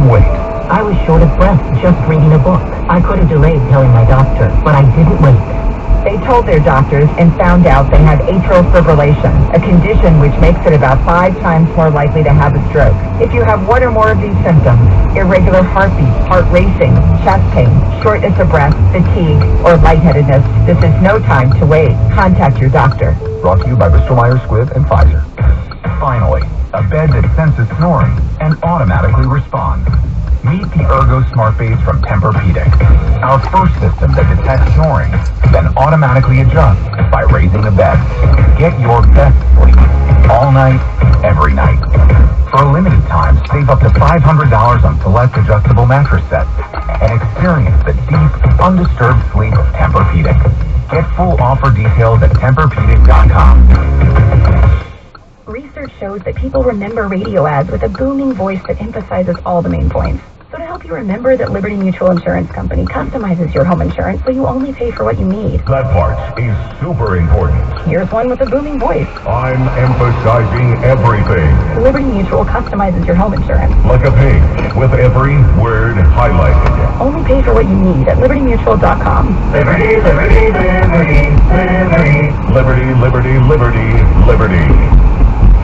couldn't wait. I was short of breath just reading a book. I could have delayed telling my doctor, but I didn't wait. They told their doctors and found out they had atrial fibrillation, a condition which makes it about 5 times more likely to have a stroke. If you have one or more of these symptoms, irregular heartbeat, heart racing, chest pain, shortness of breath, fatigue, or lightheadedness, this is no time to wait. Contact your doctor. Brought to you by Bristol Myers Squibb and Pfizer. Finally, a bed that senses snoring and automatically responds. Meet the Ergo Smart Base from Tempur-Pedic, our first system that detects snoring, then automatically adjusts by raising the bed. Get your best sleep all night, every night. For a limited time, save up to $500 on select adjustable mattress sets and experience the deep, undisturbed sleep of Tempur-Pedic. Get full offer details at TempurPedic.com. Research shows that people remember radio ads with a booming voice that emphasizes all the main points. So to help you remember that Liberty Mutual Insurance Company customizes your home insurance so you only pay for what you need. That part is super important. Here's one with a booming voice. I'm emphasizing everything. Liberty Mutual customizes your home insurance. Like a page with every word highlighted. Only pay for what you need at libertymutual.com. Liberty, liberty, liberty, liberty. Liberty, liberty, liberty, liberty.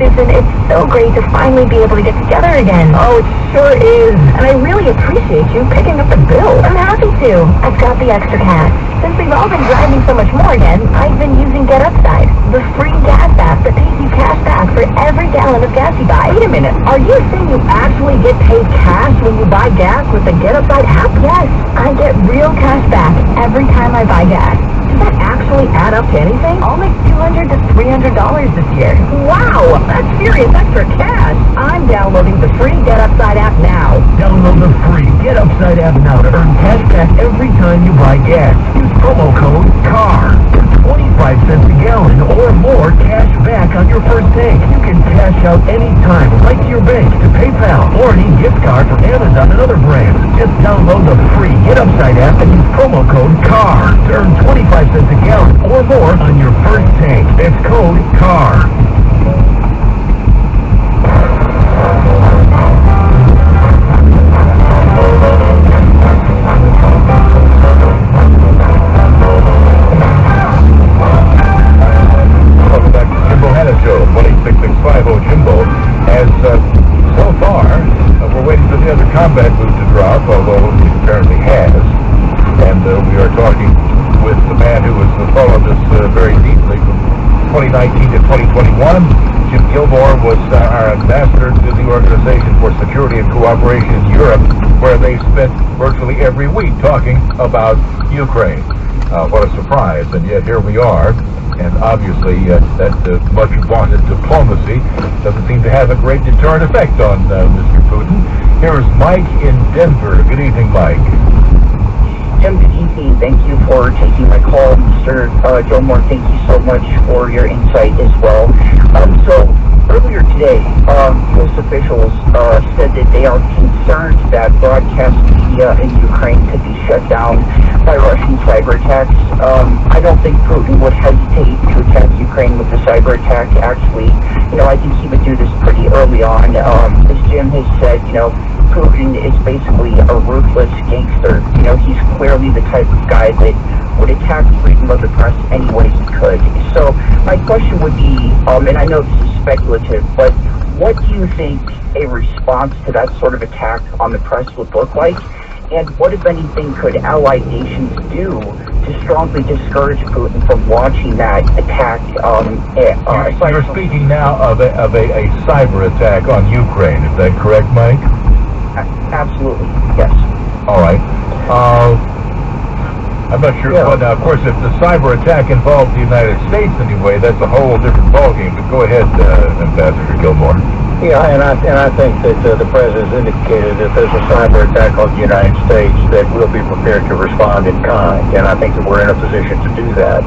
Susan, it's so great to finally be able to get together again. Oh, it sure is. And I really appreciate you picking up the bill. I'm happy to. I've got the extra cash. Since we've all been driving so much more again, I've been using Get Upside, the free gas app that pays you cash back for every gallon of gas you buy. Wait a minute. Are you saying you actually get paid cash when you buy gas with the Get Upside app? Yes, I get real cash back every time I buy gas. Does that actually add up to anything? I'll make $200 to $300 this year. Wow, that's serious extra cash. I'm downloading the free Get Upside app now. Download the free Get Upside app now to earn cash back every time you buy gas. Use promo code CAR for 25 cents a gallon or more cash back on your first tank. You can cash out anytime right to your bank, to PayPal, or any gift card from Amazon and other brands. Just download the free Get Upside app and use promo code CAR to earn 25 cents a gallon or more on your first tank. That's code CAR. Welcome back to Jimbo Hanna Show, 18650 Jimbo. As so far, we're waiting for the other combat boot to drop, although it apparently has. And we are talking with the man who has followed us very deeply from 2019 to 2021. Jim Gilmore was our ambassador to the Organization for Security and Cooperation in Europe, where they spent virtually every week talking about Ukraine. What a surprise, and yet here we are. And obviously, that much-vaunted diplomacy doesn't seem to have a great deterrent effect on Mr. Putin. Here's Mike in Denver. Good evening, Mike. Jim, good evening. Thank you for taking my call. Mr. Gilmore, thank you so much for your insight as well. So earlier today, U.S. officials said that they are concerned that broadcast media in Ukraine could be shut down by Russian cyber attacks. I don't think Putin would hesitate to attack Ukraine with a cyber attack. Actually, I think he would do this pretty early on. As Jim has said, Putin is basically a ruthless gangster. He's clearly the type of guy that would attack freedom of the press any way he could. So my question would be, and I know this is speculative, but what do you think a response to that sort of attack on the press would look like? And what, if anything, could allied nations do to strongly discourage Putin from launching that attack? You're speaking now of a cyber attack on Ukraine. Is that correct, Mike? Absolutely, yes. All right. I'm not sure. Well, now, of course, if the cyber attack involves the United States anyway, that's a whole different ballgame. But go ahead, Ambassador Gilmore. Yeah, and I think that the President has indicated that if there's a cyber attack on the United States, that we'll be prepared to respond in kind. And I think that we're in a position to do that.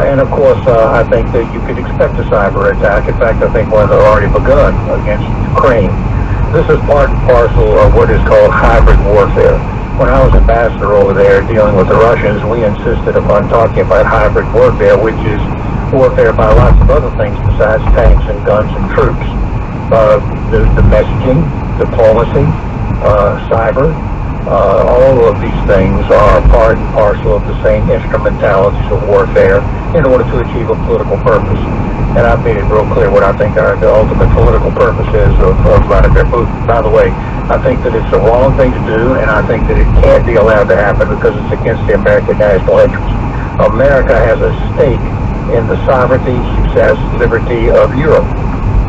And of course, I think that you could expect a cyber attack. In fact, I think one has already begun against Ukraine. This is part and parcel of what is called hybrid warfare. When I was ambassador over there dealing with the Russians, we insisted upon talking about hybrid warfare, which is warfare by lots of other things besides tanks and guns and troops. The messaging, diplomacy, cyber. All of these things are part and parcel of the same instrumentalities of warfare in order to achieve a political purpose. And I've made it real clear what I think the ultimate political purpose is of Vladimir Putin. By the way, I think that it's the wrong thing to do, and I think that it can't be allowed to happen because it's against the American national interest. America has a stake in the sovereignty, success, liberty of Europe.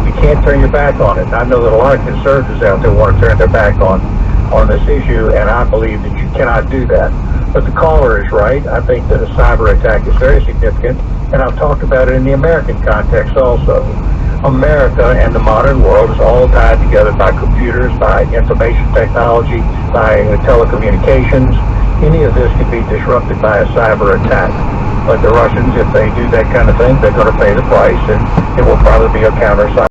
You can't turn your back on it. I know that a lot of conservatives out there want to turn their back on this issue, and I believe that you cannot do that. But the caller is right. I think that a cyber attack is very significant, and I've talked about it in the American context also. America and the modern world is all tied together by computers, by information technology, by telecommunications. Any of this could be disrupted by a cyber attack. But the Russians, if they do that kind of thing, they're going to pay the price, and it will probably be a counter cyber.